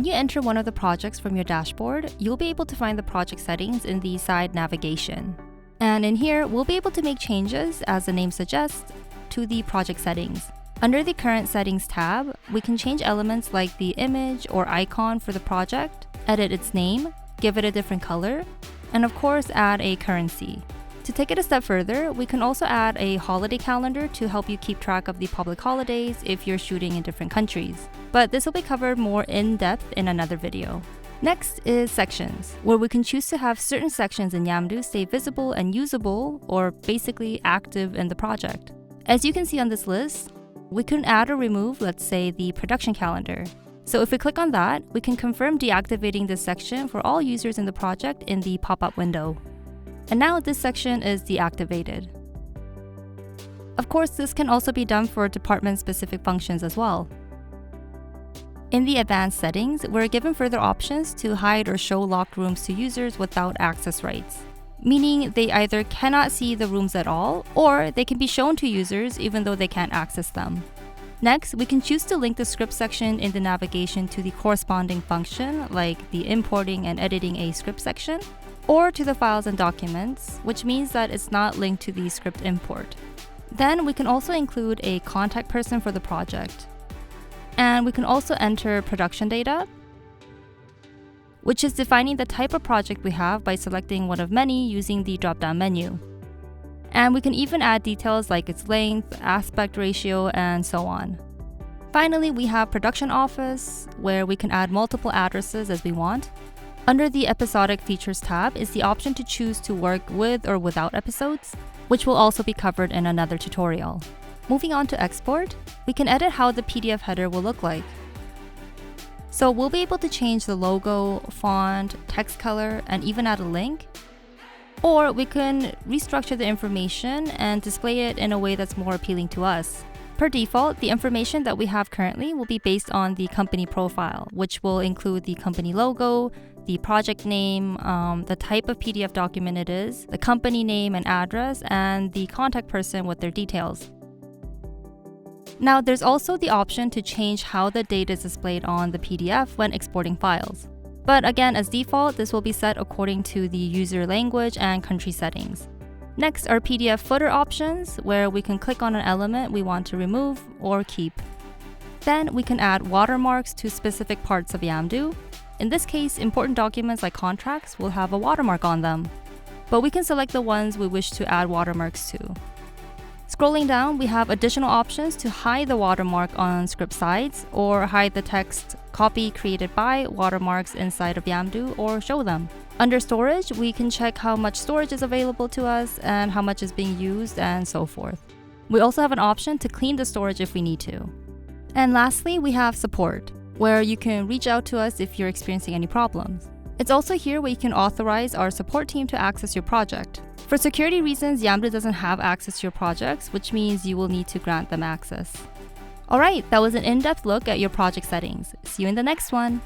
you enter one of the projects from your dashboard, you'll be able to find the project settings in the side navigation. And in here, we'll be able to make changes, as the name suggests, to the project settings. Under the Current Settings tab, we can change elements like the image or icon for the project, edit its name, give it a different color, and of course add a currency. To take it a step further, we can also add a holiday calendar to help you keep track of the public holidays if you're shooting in different countries. But this will be covered more in depth in another video. Next is sections, where we can choose to have certain sections in Yamdu stay visible and usable, or basically active in the project. As you can see on this list, we can add or remove, let's say, the production calendar. So if we click on that, we can confirm deactivating this section for all users in the project in the pop-up window. And now this section is deactivated. Of course, this can also be done for department-specific functions as well. In the advanced settings, we're given further options to hide or show locked rooms to users without access rights, meaning they either cannot see the rooms at all, or they can be shown to users even though they can't access them. Next, we can choose to link the script section in the navigation to the corresponding function, like the importing and editing a script section, or to the files and documents, which means that it's not linked to the script import. Then we can also include a contact person for the project. And we can also enter production data, which is defining the type of project we have by selecting one of many using the drop-down menu. And we can even add details like its length, aspect ratio, and so on. Finally, we have production office, where we can add multiple addresses as we want. Under the Episodic Features tab is the option to choose to work with or without episodes, which will also be covered in another tutorial. Moving on to export, we can edit how the PDF header will look like. So we'll be able to change the logo, font, text color, and even add a link. Or we can restructure the information and display it in a way that's more appealing to us. Per default, the information that we have currently will be based on the company profile, which will include the company logo, the project name, the type of PDF document it is, the company name and address, and the contact person with their details. Now, there's also the option to change how the data is displayed on the PDF when exporting files. But again, as default, this will be set according to the user language and country settings. Next are PDF footer options, where we can click on an element we want to remove or keep. Then we can add watermarks to specific parts of Yamdu. In this case, important documents like contracts will have a watermark on them, but we can select the ones we wish to add watermarks to. Scrolling down, we have additional options to hide the watermark on script sides, or hide the text copy created by watermarks inside of Yamdu, or show them. Under storage, we can check how much storage is available to us and how much is being used, and so forth. We also have an option to clean the storage if we need to. And lastly, we have support, where you can reach out to us if you're experiencing any problems. It's also here where you can authorize our support team to access your project. For security reasons, Yamdu doesn't have access to your projects, which means you will need to grant them access. Alright, that was an in-depth look at your project settings. See you in the next one!